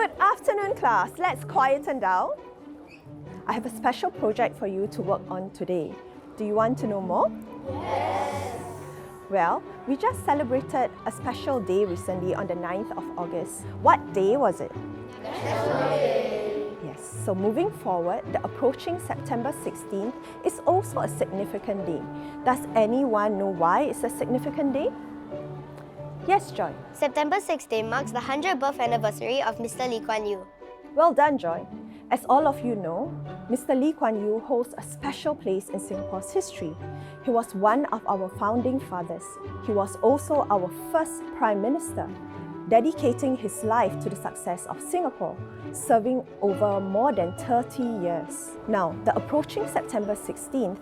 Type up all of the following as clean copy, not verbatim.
Good afternoon, class. Let's quieten down. I have a special project for you to work on today. Do you want to know more? Yes! Well, we just celebrated a special day recently on the 9th of August. What day was it? National Day! Yes, so moving forward, the approaching September 16th is also a significant day. Does anyone know why it's a significant day? Yes, Joy. September 16 marks the 100th birth anniversary of Mr. Lee Kuan Yew. Well done, Joy. As all of you know, Mr. Lee Kuan Yew holds a special place in Singapore's history. He was one of our founding fathers. He was also our first Prime Minister, dedicating his life to the success of Singapore, serving over more than 30 years. Now, the approaching September 16th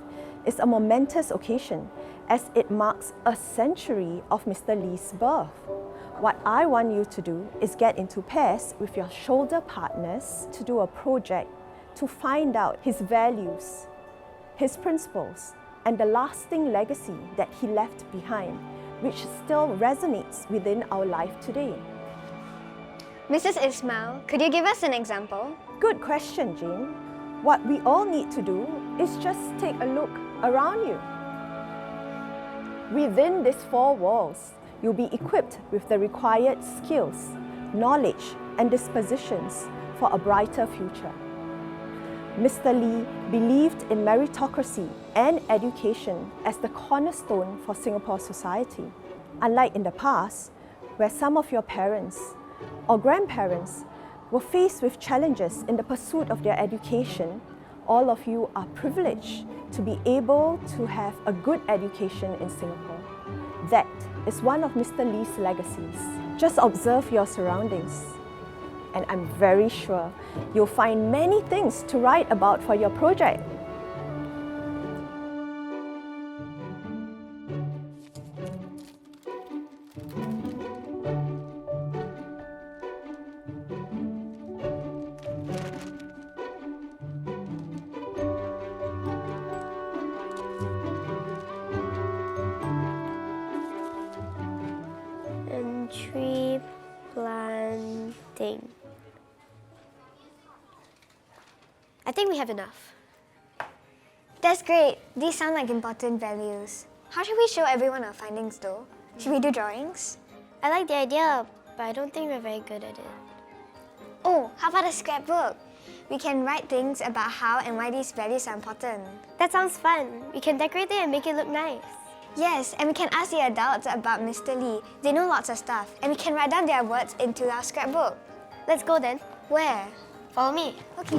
is a momentous occasion as it marks a century of Mr. Lee's birth. What I want you to do is get into pairs with your shoulder partners to do a project to find out his values, his principles, and the lasting legacy that he left behind, which still resonates within our life today. Mrs. Ismail, could you give us an example? Good question, Jane. What we all need to do is just take a look around you. Within these four walls, you'll be equipped with the required skills, knowledge, and dispositions for a brighter future. Mr. Lee believed in meritocracy and education as the cornerstone for Singapore society. Unlike in the past, where some of your parents or grandparents were faced with challenges in the pursuit of their education, all of you are privileged to be able to have a good education in Singapore. That is one of Mr. Lee's legacies. Just observe your surroundings, and I'm very sure you'll find many things to write about for your project. And tree planting. I think we have enough. That's great. These sound like important values. How should we show everyone our findings though? Should we do drawings? I like the idea, but I don't think we're very good at it. Oh, how about a scrapbook? We can write things about how and why these values are important. That sounds fun. We can decorate it and make it look nice. Yes, and we can ask the adults about Mr. Lee. They know lots of stuff, and we can write down their words into our scrapbook. Let's go then. Where? Follow me. Okay.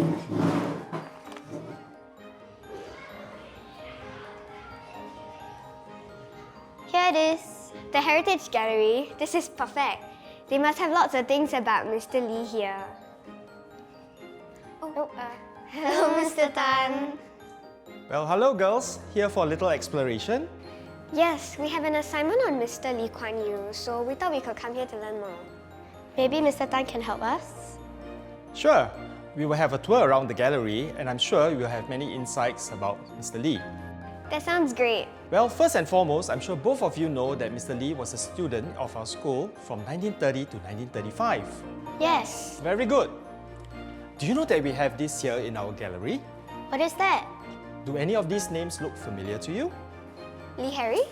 Here it is, the Heritage Gallery. This is perfect. They must have lots of things about Mr. Lee here. Hello, Mr. Tan. Well, hello girls. Here for a little exploration. Yes, we have an assignment on Mr. Lee Kuan Yew, so we thought we could come here to learn more. Maybe Mr. Tan can help us? Sure. We will have a tour around the gallery and I'm sure you will have many insights about Mr. Lee. That sounds great. Well, first and foremost, I'm sure both of you know that Mr. Lee was a student of our school from 1930 to 1935. Yes. Very good. Do you know that we have this here in our gallery? What is that? Do any of these names look familiar to you? Lee Harry?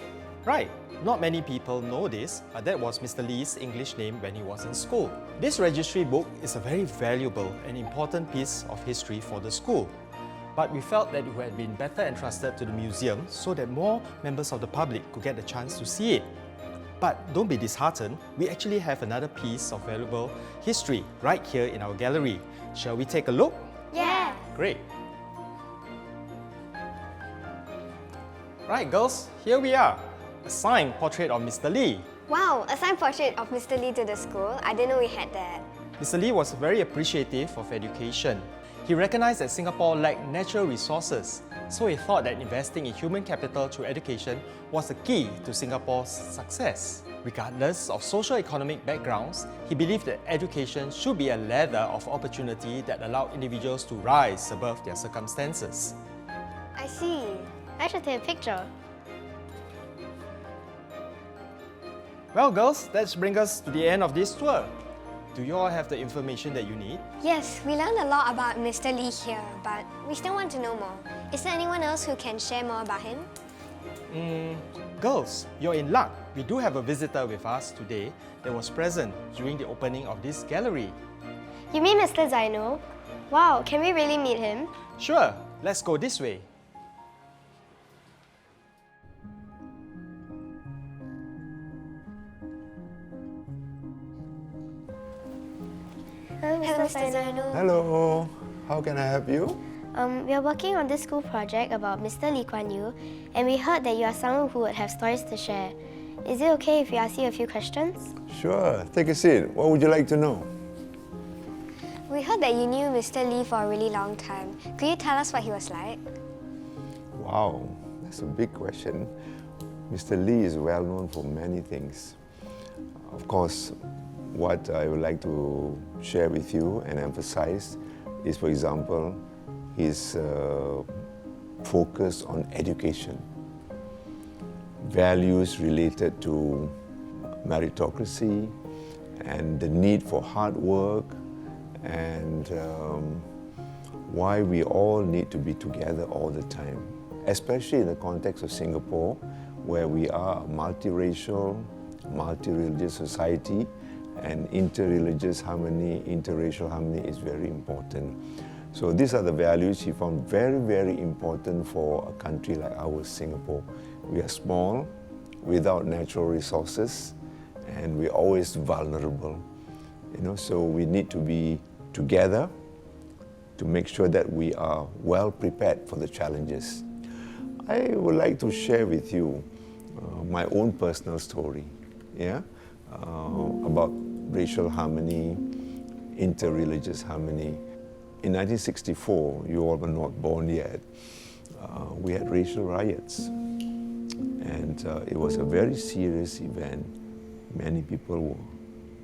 Right. Not many people know this, but that was Mr. Lee's English name when he was in school. This registry book is a very valuable and important piece of history for the school. But we felt that it would have been better entrusted to the museum so that more members of the public could get the chance to see it. But don't be disheartened, we actually have another piece of valuable history right here in our gallery. Shall we take a look? Yeah. Great. Right girls, here we are. A signed portrait of Mr. Lee. Wow, a signed portrait of Mr. Lee to the school. I didn't know we had that. Mr. Lee was very appreciative of education. He recognized that Singapore lacked natural resources, so he thought that investing in human capital through education was the key to Singapore's success. Regardless of socio-economic backgrounds, he believed that education should be a ladder of opportunity that allowed individuals to rise above their circumstances. I see. I should take a picture. Well girls, that brings us to the end of this tour. Do you all have the information that you need? Yes, we learned a lot about Mr. Lee here, but we still want to know more. Is there anyone else who can share more about him? Girls, you're in luck. We do have a visitor with us today that was present during the opening of this gallery. You mean Mr. Zaino? Wow, can we really meet him? Sure, let's go this way. Hello, Mr. Zaino. Hello, how can I help you? We are working on this school project about Mr. Lee Kuan Yew, and we heard that you are someone who would have stories to share. Is it okay if we ask you a few questions? Sure, take a seat. What would you like to know? We heard that you knew Mr. Lee for a really long time. Could you tell us what he was like? Wow, that's a big question. Mr. Lee is well known for many things. Of course, what I would like to share with you and emphasize is, for example, his focus on education, values related to meritocracy and the need for hard work, and why we all need to be together all the time, especially in the context of Singapore, where we are a multiracial, multi-religious society, and interreligious harmony, interracial harmony is very important. So these are the values he found very, very important for a country like ours, Singapore. We are small, without natural resources, and we're always vulnerable. So we need to be together to make sure that we are well prepared for the challenges. I would like to share with you my own personal story, about racial harmony, interreligious harmony. In 1964, you all were not born yet, we had racial riots. And it was a very serious event. Many people were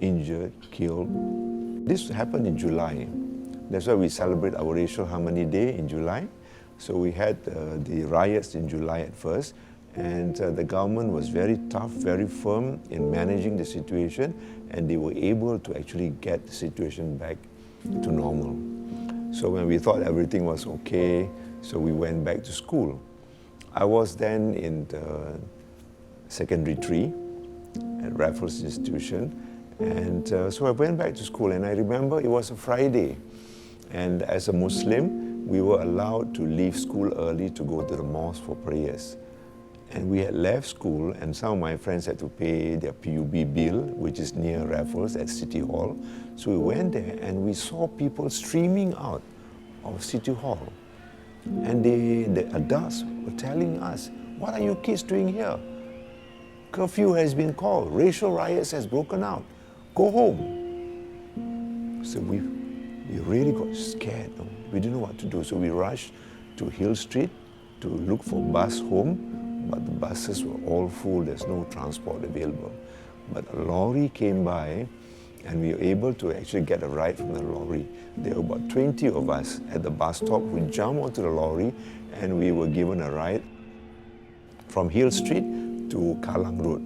injured, killed. This happened in July. That's why we celebrate our Racial Harmony Day in July. So we had the riots in July at first, and the government was very tough, very firm in managing the situation, and they were able to actually get the situation back to normal. So when we thought everything was okay, so we went back to school. I was then in the secondary 3 at Raffles Institution, and so I went back to school, and I remember it was a Friday, and as a Muslim, we were allowed to leave school early to go to the mosque for prayers. And we had left school, and some of my friends had to pay their PUB bill, which is near Raffles at City Hall. So we went there, and we saw people streaming out of City Hall. And the adults were telling us, "What are you kids doing here? Curfew has been called, racial riots has broken out, go home." So we really got scared. We didn't know what to do. So we rushed to Hill Street to look for bus home, but the buses were all full, there's no transport available. But a lorry came by, and we were able to actually get a ride from the lorry. There were about 20 of us at the bus stop who jumped onto the lorry, and we were given a ride from Hill Street to Kallang Road.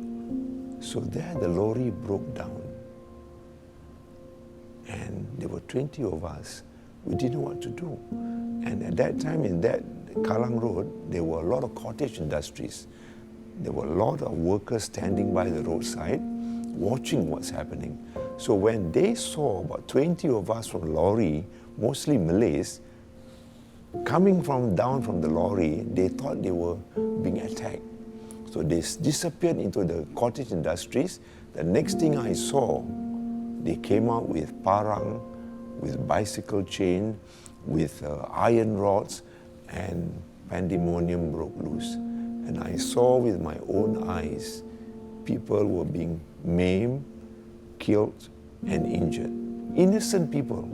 So there the lorry broke down, and there were 20 of us. We didn't know what to do. And at that time in that Kallang Road, there were a lot of cottage industries. There were a lot of workers standing by the roadside, watching what's happening. So when they saw about 20 of us from lorry, mostly Malays, coming down from the lorry, they thought they were being attacked. So they disappeared into the cottage industries. The next thing I saw, they came out with parang, with bicycle chain, with iron rods, and pandemonium broke loose. And I saw with my own eyes, people were being maimed, killed, and injured. Innocent people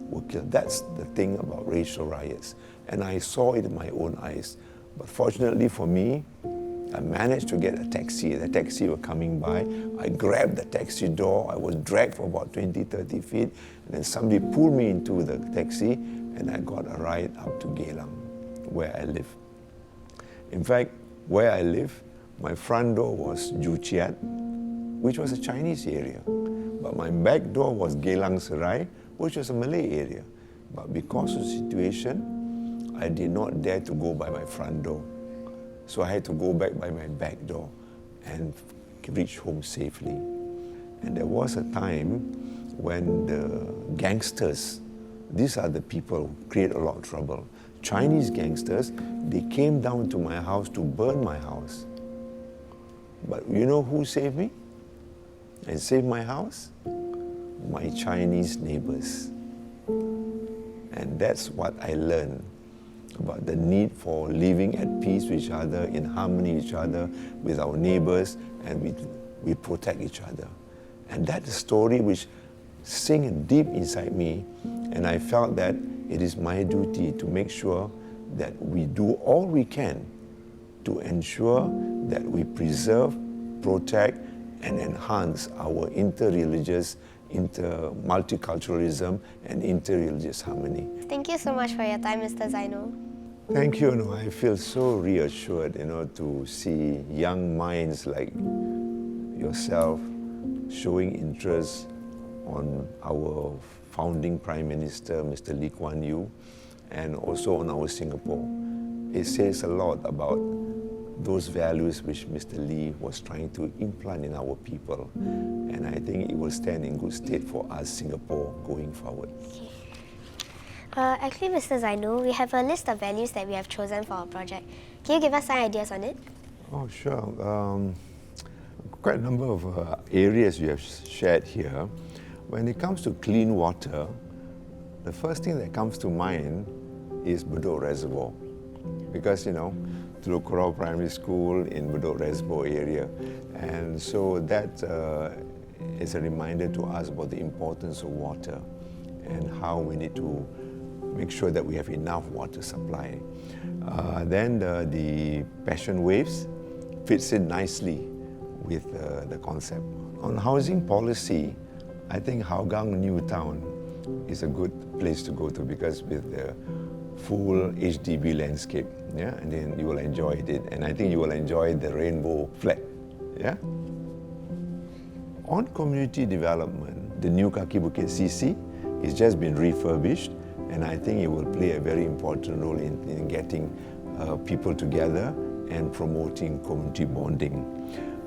were killed. That's the thing about racial riots. And I saw it in my own eyes. But fortunately for me, I managed to get a taxi. The taxi were coming by. I grabbed the taxi door. I was dragged for about 20, 30 feet. And then somebody pulled me into the taxi, and I got a ride up to Geylang, where I live. In fact, where I live, my front door was Ju Chiat, which was a Chinese area. But my back door was Geylang Serai, which was a Malay area. But because of the situation, I did not dare to go by my front door. So I had to go back by my back door and reach home safely. And there was a time when the gangsters, these are the people who create a lot of trouble, Chinese gangsters, they came down to my house to burn my house. But you know who saved me and saved my house? My Chinese neighbors. And that's what I learned about the need for living at peace with each other, in harmony with each other, with our neighbors, and we protect each other. And that's a story which sank deep inside me, and I felt that it is my duty to make sure that we do all we can to ensure that we preserve, protect, and enhance our interreligious, multiculturalism, and interreligious harmony. Thank you so much for your time, Mr. Zainul. Thank you. No, I feel so reassured, to see young minds like yourself showing interest on our founding Prime Minister, Mr. Lee Kuan Yew, and also on our Singapore. It says a lot about those values which Mr. Lee was trying to implant in our people. And I think it will stand in good state for us, Singapore, going forward. Actually, Mr. Zainul, we have a list of values that we have chosen for our project. Can you give us some ideas on it? Oh, sure. Quite a number of areas you have shared here. When it comes to clean water, the first thing that comes to mind is Bedok Reservoir. Because, through Korau Primary School in Bedok Reservoir area. And so that is a reminder to us about the importance of water and how we need to make sure that we have enough water supply. Then the Paton Waves fits in nicely with the concept. On housing policy, I think Hougang New Town is a good place to go to because with the full HDB landscape, and then you will enjoy it. And I think you will enjoy the rainbow flag, On community development, the new Kaki Bukit CC has just been refurbished, and I think it will play a very important role in getting people together and promoting community bonding.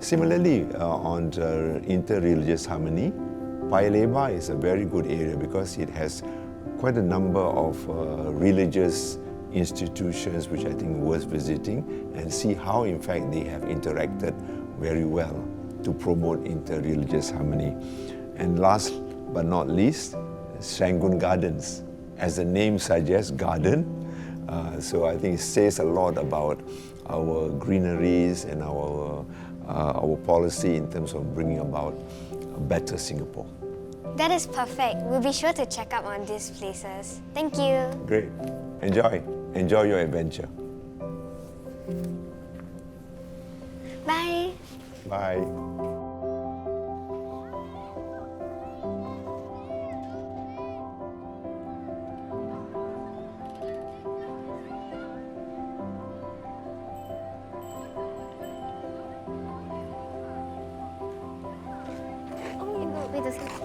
Similarly, on interreligious harmony, Paya Lebar is a very good area because it has quite a number of religious institutions which I think worth visiting and see how in fact they have interacted very well to promote interreligious harmony. And last but not least, Serangoon Gardens. As the name suggests, garden. So I think it says a lot about our greeneries and our policy in terms of bringing about a better Singapore. That is perfect. We'll be sure to check up on these places. Thank you. Great. Enjoy your adventure. Bye. Bye. Wait, let's go to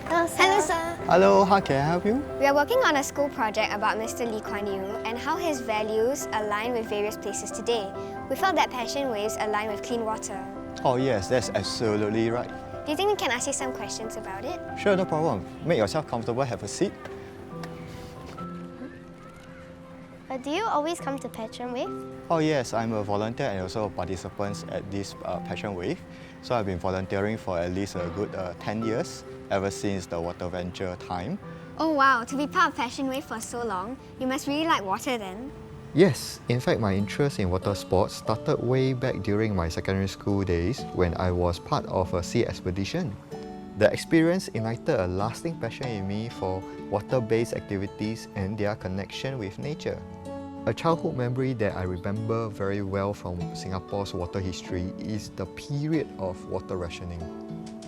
Hello, sir. Hello, sir. Hello, how can I help you? We are working on a school project about Mr. Lee Kuan Yew and how his values align with various places today. We felt that Paton Waves align with clean water. Oh yes, that's absolutely right. Do you think we can ask you some questions about it? Sure, no problem. Make yourself comfortable, have a seat. Do you always come to Paton Wave? Oh yes, I'm a volunteer and also a participant at this Paton Wave. So I've been volunteering for at least a good 10 years, ever since the water venture time. Oh wow, to be part of Paton Wave for so long, you must really like water then. Yes, in fact my interest in water sports started way back during my secondary school days when I was part of a sea expedition. The experience ignited a lasting passion in me for water-based activities and their connection with nature. A childhood memory that I remember very well from Singapore's water history is the period of water rationing.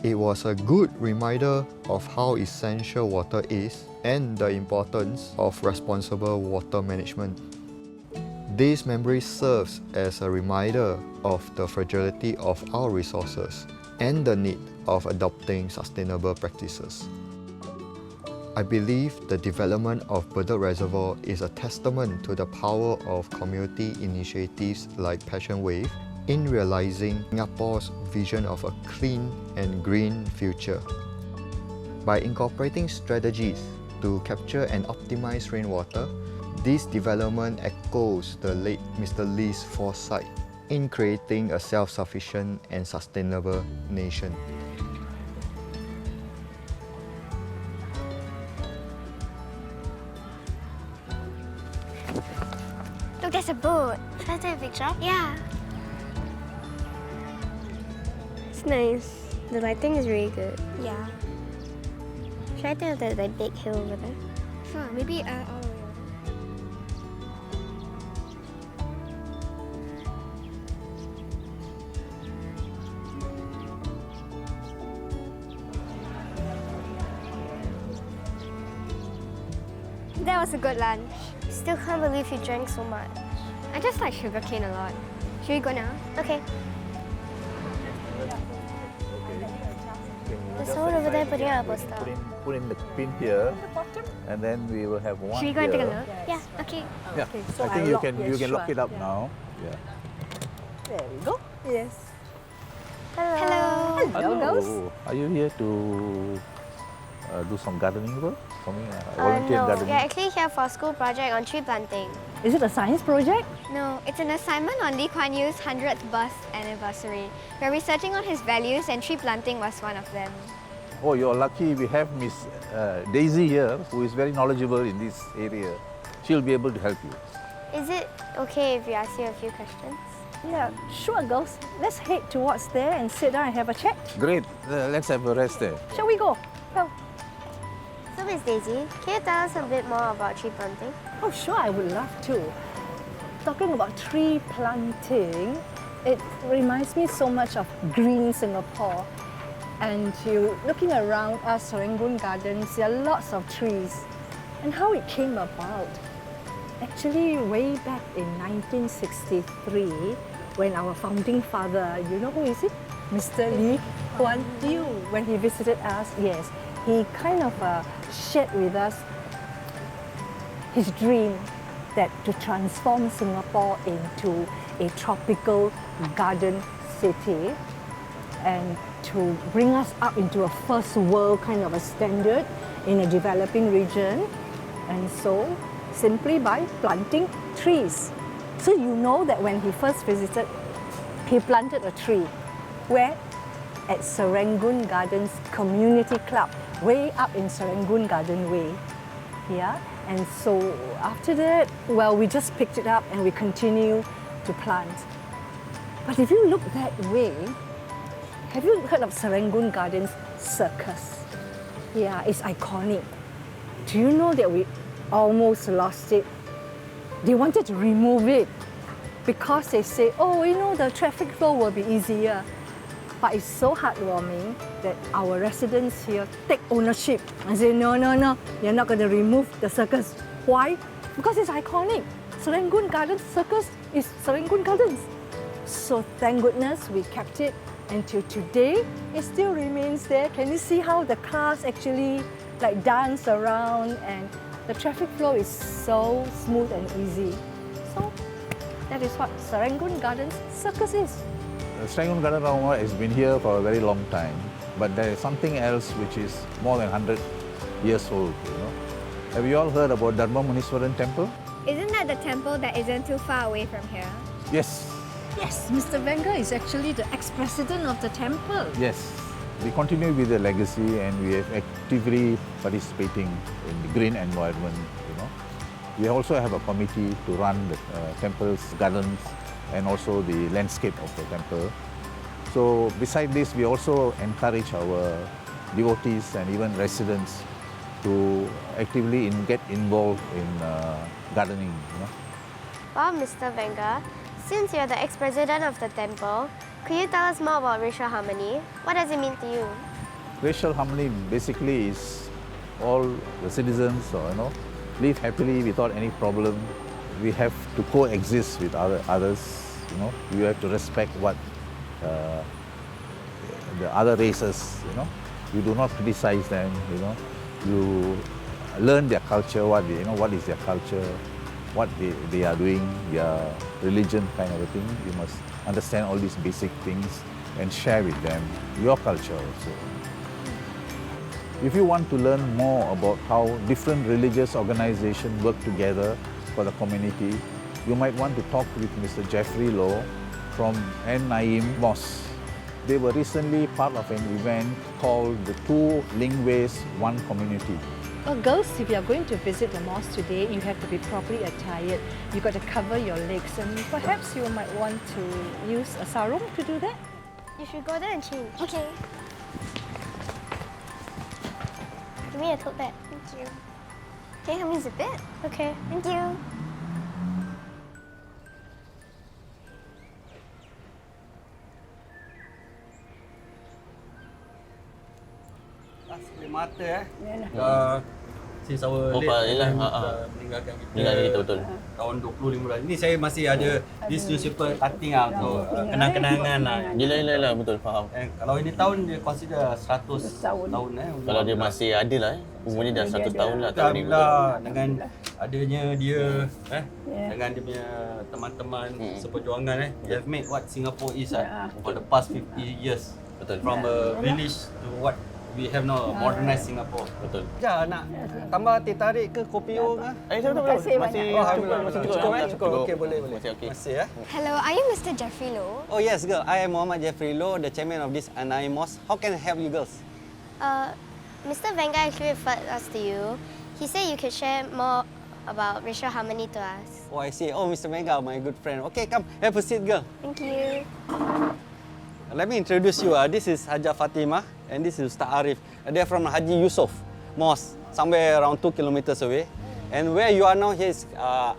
It was a good reminder of how essential water is and the importance of responsible water management. This memory serves as a reminder of the fragility of our resources and the need of adopting sustainable practices. I believe the development of Bedok Reservoir is a testament to the power of community initiatives like Paton Wave in realizing Singapore's vision of a clean and green future. By incorporating strategies to capture and optimize rainwater, this development echoes the late Mr. Lee's foresight in creating a self-sufficient and sustainable nation. Look, there's a boat. Should I take a picture? Yeah. It's nice. The lighting is really good. Yeah. Should I take that big hill over there? Sure, maybe all the way around. That was a good lunch. Still can't believe you drank so much. I just like sugarcane a lot. Should we go now? Okay. There's someone over there putting out a poster. Put in the pin here, and then we will have one. Should we go and take a here. look? Yeah, okay. Yeah, so I think I'll you lock- can yes, lock sure. it up Yeah. now. Yeah. There we go. Yes. Hello. Hello, girls. Are you here to do some gardening work for me? Volunteer No, gardening. we're actually here for a school project on tree planting. Is it a science project? No, it's an assignment on Lee Kuan Yew's 100th birth anniversary. We're researching on his values and tree planting was one of them. Oh, you're lucky. We have Miss Daisy here, who is very knowledgeable in this area. She'll be able to help you. Is it okay if we ask you a few questions? Yeah, sure, girls. Let's head towards there and sit down and have a chat. Great. Let's have a rest there. Shall we go? Well, So, Miss Daisy, can you tell us a bit more about tree planting? oh, sure, I would love to. Talking about tree planting, it reminds me so much of green Singapore. And you looking around us, Serangoon Gardens, there are lots of trees. And how it came about. Actually, way back in 1963, when our founding father, you know who is it? Mr. Kuan Yew, when he visited us, yes, he kind of shared with us his dream that to transform Singapore into a tropical garden city and to bring us up into a first world kind of a standard in a developing region. And so, simply by planting trees. So you know that when he first visited, he planted a tree. Where? At Serangoon Gardens Community Club, way up in Serangoon Garden Way. Yeah, and so after that, well, we just picked it up and we continue to plant. But if you look that way, have you heard of Serangoon Gardens Circus? Yeah, it's iconic. Do you know that we almost lost it? They wanted to remove it because they say, oh, you know, the traffic flow will be easier. But it's so heartwarming that our residents here take ownership and say, no, no, no, you're not going to remove the circus. Why? Because it's iconic. Serangoon Gardens Circus is Serangoon Gardens. So thank goodness we kept it until today. It still remains there. Can you see how the cars actually like dance around and the traffic flow is so smooth and easy. So that is what Serangoon Gardens Circus is. Serangoon Garden Rama has been here for a very long time, but there is something else which is more than 100 years old. You know? Have you all heard about Dharma Muniswaran Temple? Isn't that the temple that isn't too far away from here? Yes, Yes, Mr. Wenger is actually the ex-president of the temple. yes. We continue with the legacy and we are actively participating in the green environment. You know, we also have a committee to run the temple's gardens and also the landscape of the temple. So beside this, we also encourage our devotees and even residents to actively get involved in gardening. You know. Well, Mr. Wenger, since you're the ex-president of the temple, could you tell us more about racial harmony? What does it mean to you? Racial harmony basically is all the citizens, live happily without any problem we have to coexist with others. You know, you have to respect what the other races. You know, you do not criticize them. You know, you learn their culture. What is their culture? What they are doing, their religion, kind of a thing. You must understand all these basic things and share with them your culture also. If you want to learn more about how different religious organizations work together for the community, you might want to talk with Mr. Jeffrey Low from Naim Mosque. They were recently part of an event called the Two Lingways, One Community. Well, girls, if you are going to visit the mosque today, you have to be properly attired. You've got to cover your legs, and perhaps you might want to use a sarung to do that. You should go there and change. Okay. Give me a tote bag. Thank you. Can you help me zip it? Okay. Thank you. Mata since our meninggalkan kita betul. tahun 25 bulan. Ini saya masih ada this newspaper cutting untuk kenang-kenangan lah. Yelah, betul, faham. Kalau ini tahun dia consider 100 tahun Kalau dia masih ada lah, umurnya dah 100 tahun lah. Alhamdulillah dengan adanya dia dengan dia punya teman-teman seperjuangan they have made what Singapore is for the past 50 years. Betul. From a village to what we have now, modernized Singapore. Betul. Ya, nak tambah teh tarik ke kopi o ke? Masih cukup. Okey, boleh. Masih okey. Masih ya. Hello, are you Mr. Jeffrey Low? Oh yes, girl. I am Muhammad Jeffrey Low, the chairman of this Naim Mosque. How can I help you girls? Mr. Venga actually referred us to you. He said you could share more about racial harmony to us. Oh, I see. Oh, Mr. Mega, my good friend. Okay, come, have a seat, girl. Thank you. Let me introduce you. This is Hajah Fatimah and this is Ustaz Arif. They're from Haji Yusof Mosque, somewhere around 2 kilometers away. And where you are now here is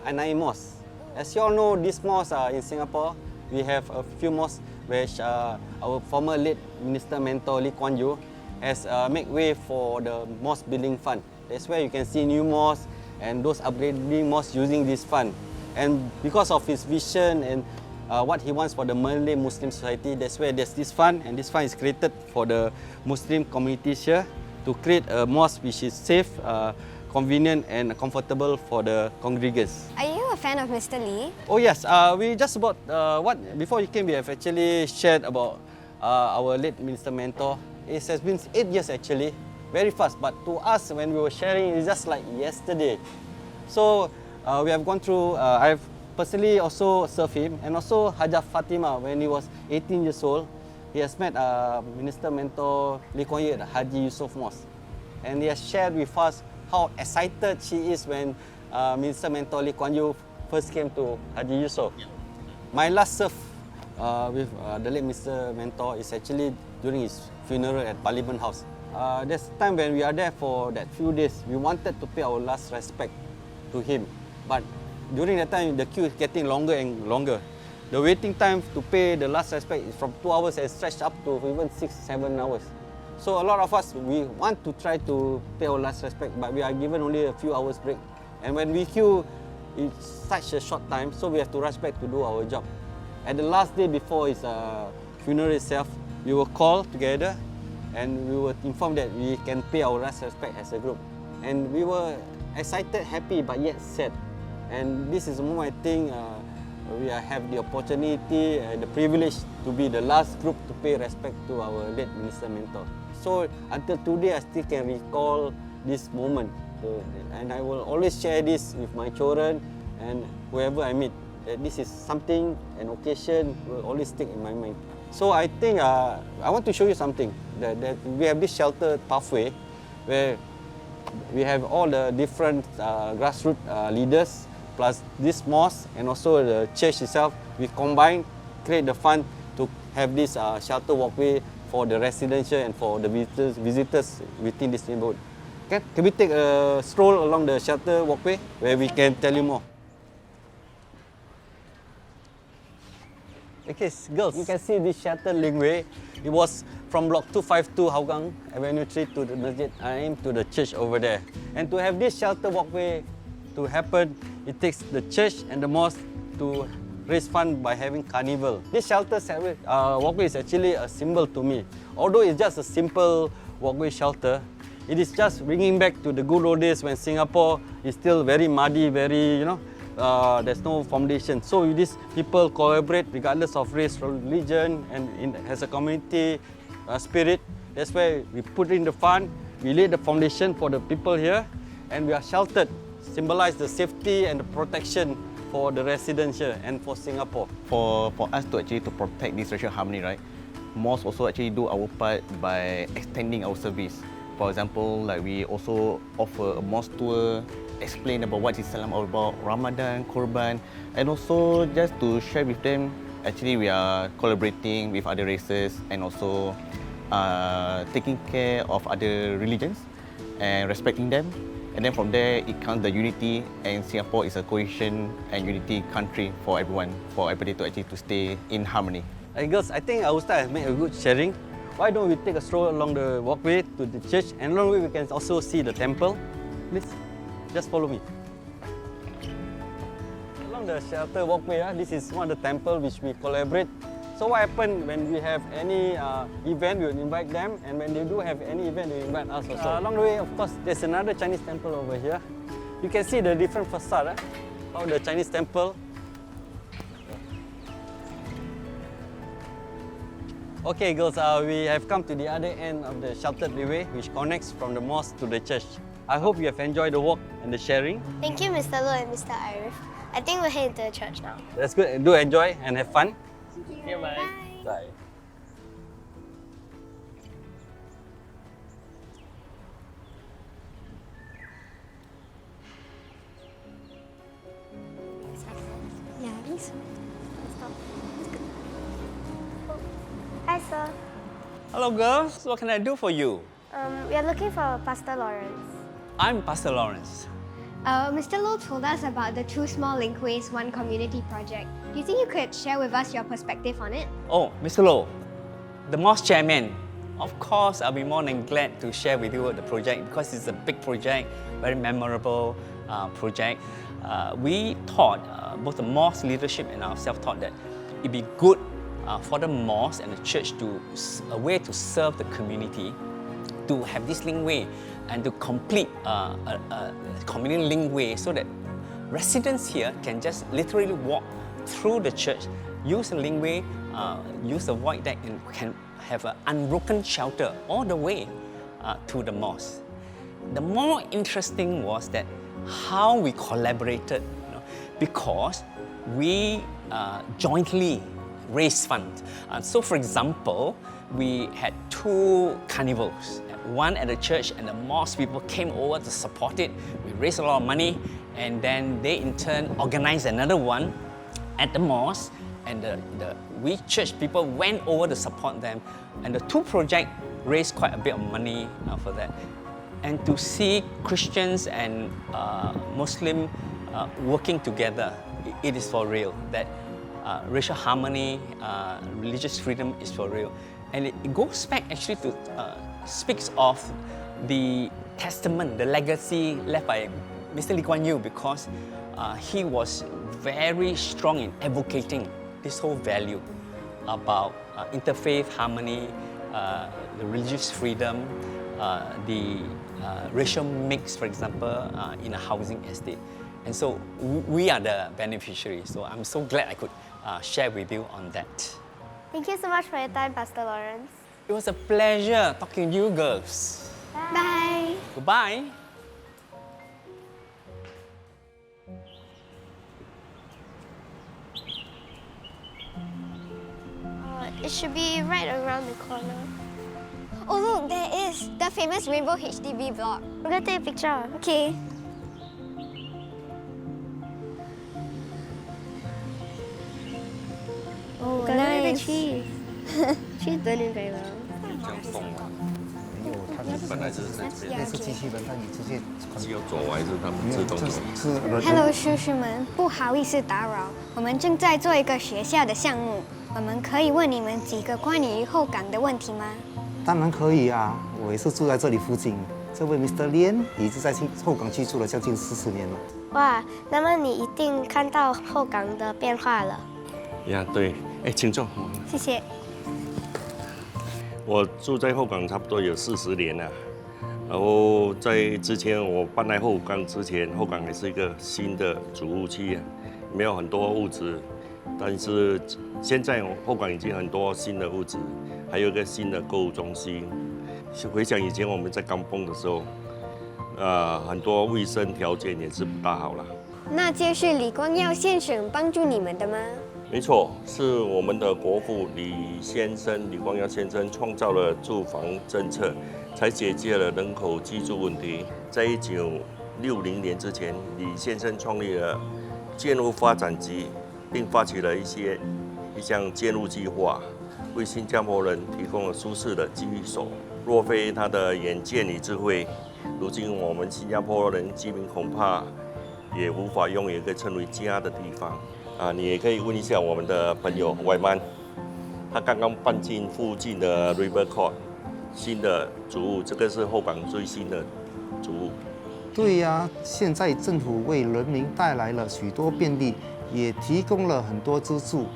Naim Mosque. As you all know, this mosque in Singapore, we have a few mosques which our former late Minister Mentor Lee Kuan Yew has made way for the mosque building fund. That's where you can see new mosques and those upgrading mosques using this fund. And because of his vision and what he wants for the Malay Muslim society, that's where there's this fund, and this fund is created for the Muslim communities here to create a mosque which is safe, convenient and comfortable for the congregants. Are you a fan of Mr. Lee? Oh yes, we just about, before you came we have actually shared about our late Minister Mentor. It has been 8 years actually, very fast, but to us when we were sharing it's just like yesterday. So we have gone through, I've personally also served him, and also Hajah Fatimah when he was 18 years old. He has met Minister Mentor Lee Kuan Yew at Haji Yusof Mosque, and he has shared with us how excited she is when Minister Mentor Lee Kuan Yew first came to Haji Yusof. My last serve with the late Mr. Mentor is actually during his funeral at Parliament House. There's time when we are there for that few days, we wanted to pay our last respect to him, but during that time, the queue is getting longer and longer. The waiting time to pay the last respect is from 2 hours and stretched up to even 6-7 hours. So a lot of us, we want to try to pay our last respect, but we are given only a few hours break. And when we queue, it's such a short time, so we have to rush back to do our job. At the last day before his funeral itself, we were called together and we were informed that we can pay our last respect as a group. And we were excited, happy, but yet sad. And this is the moment I think we have the opportunity and the privilege to be the last group to pay respect to our late Minister Mentor. So until today, I still can recall this moment. And I will always share this with my children and whoever I meet. That this is something, an occasion will always stick in my mind. So I think I want to show you something. That we have this sheltered pathway where we have all the different grassroots leaders plus this mosque and also the church itself. We combine, create the fund to have this shelter walkway for the residential and for the visitors within this neighborhood. Okay, can we take a stroll along the shelter walkway where we can tell you more? Okay, girls, you can see this shelter linkway. It was from block 252 Hougang, Avenue 3 to the Masjid Naim to the church over there. And to have this shelter walkway to happen, it takes the church and the mosque to raise fund by having carnival. This shelter walkway is actually a symbol to me. Although it's just a simple walkway shelter, it is just bringing back to the good old days when Singapore is still very muddy, very, there's no foundation. So with these people collaborate regardless of race, religion, and as a community spirit. That's why we put in the fund, we lay the foundation for the people here, and we are sheltered, symbolize the safety and the protection for the residents here and for Singapore. For us to actually to protect this racial harmony, right? Mosques also actually do our part by extending our service. For example, like we also offer a mosque tour, explain about what Islam all about, Ramadan, Korban, and also just to share with them, actually we are collaborating with other races and also taking care of other religions and respecting them. And then from there, it comes the unity, and Singapore is a cohesion and unity country for everyone, for everybody to actually to stay in harmony. Hey girls, I think our staff has made a good sharing. Why don't we take a stroll along the walkway to the church, and along the way we can also see the temple. Please, just follow me. Along the shelter walkway, this is one of the temples which we collaborate. So what happens when we have any event, we will invite them, and when they do have any event, they invite us also. Along the way, of course, there's another Chinese temple over here. You can see the different facade of the Chinese temple. Okay girls, we have come to the other end of the sheltered way which connects from the mosque to the church. I hope you have enjoyed the walk and the sharing. Thank you, Mr. Loh and Mr. Arif. I think we're heading to the church now. That's good. Do enjoy and have fun. Yeah, bye. Bye. Yeah, I think so. Hi, sir. Hello girls, what can I do for you? We are looking for Pastor Lawrence. I'm Pastor Lawrence. Mr. Loh told us about the Two Small Linkways, One Community project. Do you think you could share with us your perspective on it? Oh, Mr. Loh, the mosque chairman. Of course, I'll be more than glad to share with you the project because it's a big project, very memorable project. We thought, both the mosque leadership and ourselves thought that it'd be good for the mosque and the church to a way to serve the community, to have this linkway and to complete a community linkway so that residents here can just literally walk through the church, use the linkway, use the void deck, and can have an unbroken shelter all the way to the mosque. The more interesting was that how we collaborated, because we jointly raise funds. So for example, we had two carnivals, one at the church, and the mosque people came over to support it. We raised a lot of money, and then they in turn organized another one at the mosque, and we church people went over to support them, and the two projects raised quite a bit of money for that. And to see Christians and Muslim working together, it is for real. That racial harmony, religious freedom is for real. And it goes back actually to, speaks of the testament, the legacy left by Mr. Lee Kuan Yew, because he was very strong in advocating this whole value about interfaith harmony, the religious freedom, the racial mix, for example, in a housing estate. And so we are the beneficiaries. So I'm so glad I could share with you on that. Thank you so much for your time, Pastor Lawrence. It was a pleasure talking to you girls. Bye. Goodbye. It should be right around the corner. Oh look, there is the famous rainbow HDB block. We're gonna take a picture. Okay. Oh, look at the trees. Trees burning very well. 本来就是在这边，那是机器人，它你直接是要走还是他们自动走 Hello， 叔叔们，不好意思打扰，我们正在做一个学校的项目，我们可以问你们几个关于后港的问题吗？当然可以啊，我也是住在这里附近。这位 Mr. Lien 已经在后港居住了将近40年了。哇，那么你一定看到后港的变化了。呀，对，哎，请坐。谢谢。我住在后港差不多有40年了，然后在之前我搬来后港之前，后港还是一个新的主务区，没有很多物质，但是现在后港已经很多新的物质，还有一个新的购物中心。回想以前我们在刚蹦的时候，很多卫生条件也是不大好了。那就是李光耀先生帮助你们的吗？没错，是我们的国父李光耀先生创造了住房政策，才解决了人口居住问题。在1960年之前，李先生创立了建屋发展局，并发起了一项建屋计划，为新加坡人提供了舒适的居所。若非他的远见与智慧，如今我们新加坡人居民恐怕也无法拥有一个称为家的地方。你也可以问一下我们的朋友外曼，他刚刚搬进附近的 River Court 新的主屋，这个是后港最新的主屋。对呀，现在政府为人民带来了许多便利，也提供了很多资助，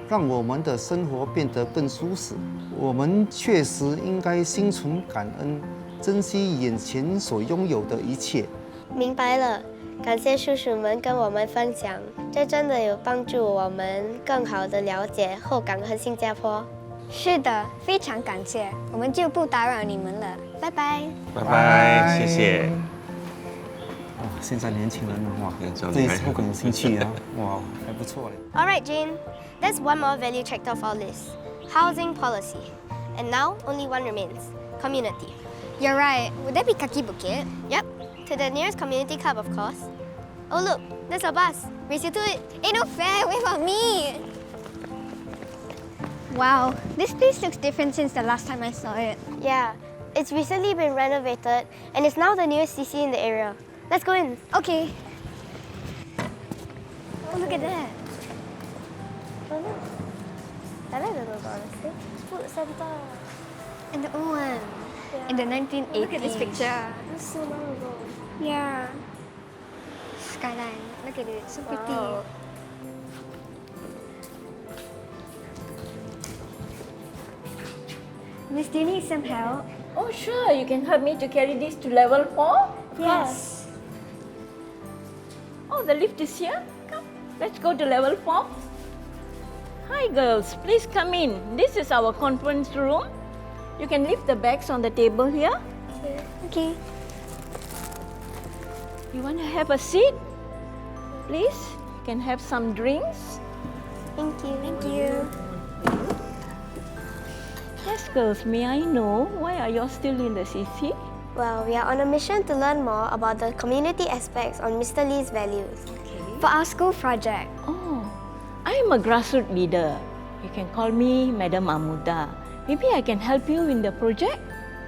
让我们的生活变得更舒适。我们确实应该心存感恩，珍惜眼前所拥有的一切。明白了。感谢叔叔们跟我们分享，这真的有帮助我们更好地了解后港和新加坡。是的，非常感谢，我们就不打扰你们了，拜拜。拜拜，谢谢。哇，现在年轻人哇，对后港有兴趣啊，哇，还不错嘞。All right, Jane, that's one more value checked off our list: housing policy. And now only one remains: community. You're right. Would that be Kaki Bukit? Yep. To the nearest community club, of course. Oh look, there's a bus. Race you to it. Ain't no fair, wait for me. Wow, this place looks different since the last time I saw it. Yeah, it's recently been renovated and it's now the newest CC in the area. Let's go in. Okay. Oh, look at that. Oh look. I like the logo, honestly. Food center. And the old one. Yeah. In the 1980s. Look at this picture. That's so long ago. Yeah. Skyline. Look at it. So pretty. Wow. Miss, do you need some help? Oh, sure. You can help me to carry this to level 4? Yes. Oh, the lift is here. Come, let's go to level 4. Hi, girls. Please come in. This is our conference room. You can leave the bags on the table here. Okay. You want to have a seat? Please, you can have some drinks. Thank you. Thank you. Yes, girls, may I know why are you still in the CC? Well, we are on a mission to learn more about the community aspects on Mr. Lee's values. For our school project. Oh, I am a grassroots leader. You can call me Madam Amuda. Maybe I can help you in the project?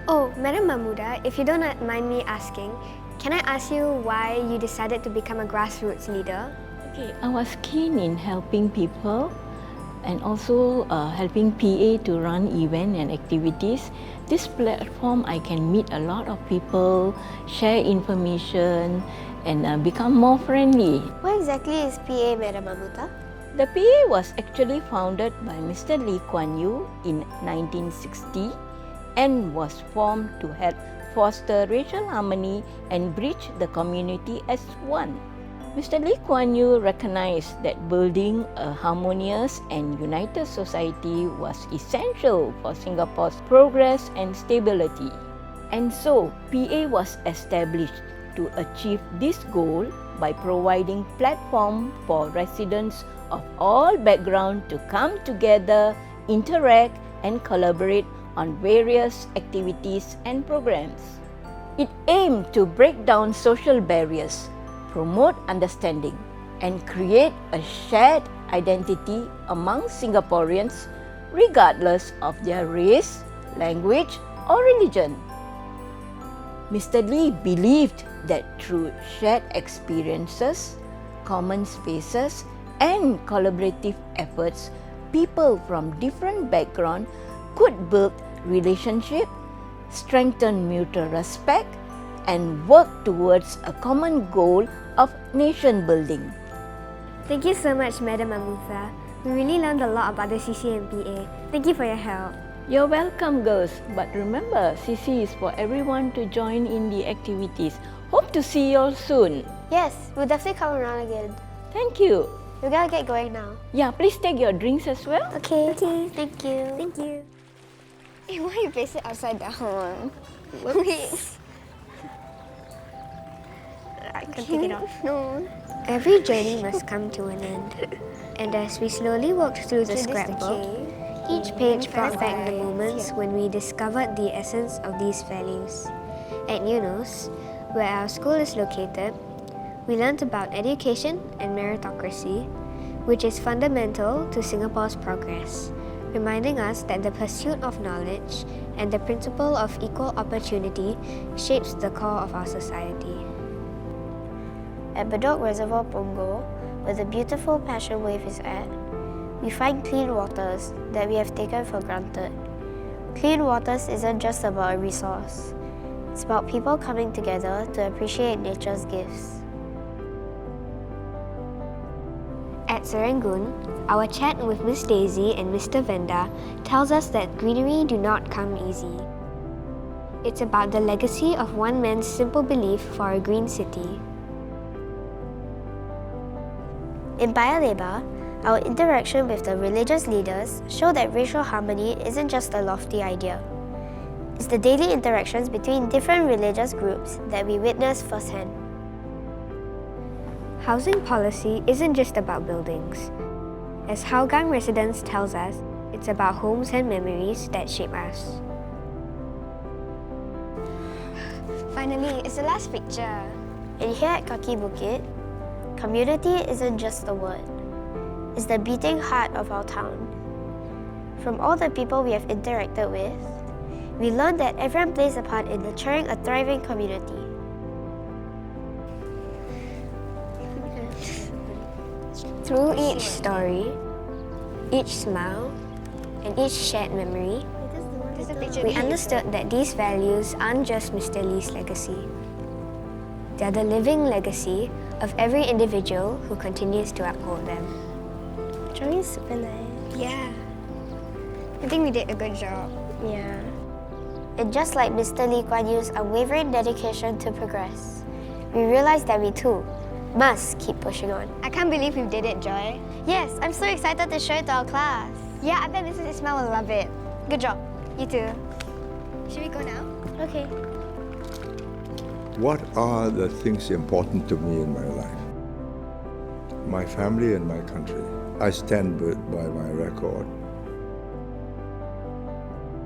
Oh, Madam Mahmuda, if you don't mind me asking, can I ask you why you decided to become a grassroots leader? Okay, I was keen in helping people and also helping PA to run events and activities. This platform, I can meet a lot of people, share information, and become more friendly. What exactly is PA, Madam Amuta? The PA was actually founded by Mr. Lee Kuan Yew in 1960 and was formed to help foster racial harmony and bridge the community as one. Mr. Lee Kuan Yew recognized that building a harmonious and united society was essential for Singapore's progress and stability. And so, PA was established to achieve this goal by providing platform for residents of all backgrounds to come together, interact, and collaborate on various activities and programs. It aimed to break down social barriers, promote understanding, and create a shared identity among Singaporeans regardless of their race, language, or religion. Mr. Lee believed that through shared experiences, common spaces, and collaborative efforts, people from different backgrounds could build relationships, strengthen mutual respect, and work towards a common goal of nation building. Thank you so much, Madam Amutha. We really learned a lot about the CC and PA. Thank you for your help. You're welcome, girls. But remember, CC is for everyone to join in the activities. Hope to see you all soon. Yes, we'll definitely come around again. Thank you. We gotta get going now. Yeah, please take your drinks as well. Okay. Thank you. Thank you. Hey, why you place it upside down? Wait. I can't take it off. No. Every journey must come to an end. And as we slowly walked through the scrapbook, each page brought back the moments when we discovered the essence of these values. At Yunus, where our school is located, we learnt about education and meritocracy, which is fundamental to Singapore's progress, reminding us that the pursuit of knowledge and the principle of equal opportunity shapes the core of our society. At Bedok Reservoir Punggol, where the beautiful Paton Wave is at, we find clean waters that we have taken for granted. Clean waters isn't just about a resource. It's about people coming together to appreciate nature's gifts. At Serangoon, our chat with Miss Daisy and Mr. Venda tells us that greenery do not come easy. It's about the legacy of one man's simple belief for a green city. In Paya Lebar, our interaction with the religious leaders show that racial harmony isn't just a lofty idea. It's the daily interactions between different religious groups that we witness firsthand. Housing policy isn't just about buildings. As Hougang residents tells us, it's about homes and memories that shape us. Finally, it's the last picture. And here at Kaki Bukit, community isn't just a word. It's the beating heart of our town. From all the people we have interacted with, we learned that everyone plays a part in nurturing a thriving community. Through each story, each smile, and each shared memory, we understood that these values aren't just Mr. Lee's legacy. They're the living legacy of every individual who continues to uphold them. Drawing is super nice. Yeah. I think we did a good job. Yeah. And just like Mr. Lee Kuan Yew's unwavering dedication to progress, we realized that we too must keep pushing on. I can't believe we did it, Joy. Yes, I'm so excited to show it to our class. Yeah, I bet Mrs. Ismail will love it. Good job. You too. Should we go now? Okay. What are the things important to me in my life? My family and my country. I stand by my record.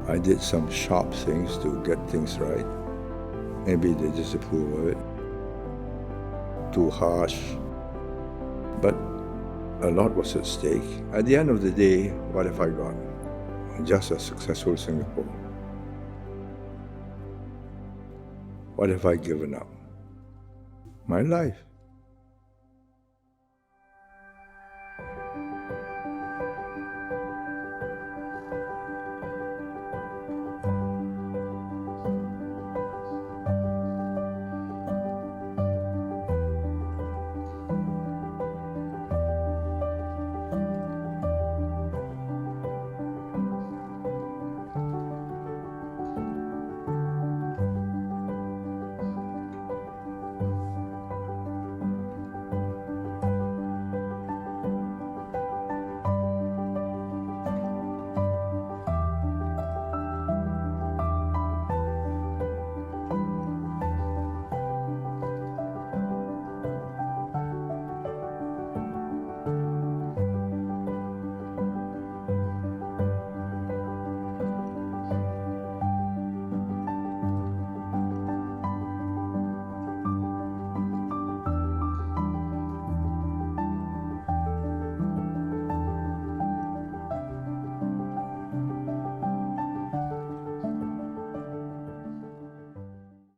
I did some sharp things to get things right. Maybe they disapprove of it. Too harsh. But a lot was at stake. At the end of the day, what have I got? Just a successful Singapore. What have I given up? My life.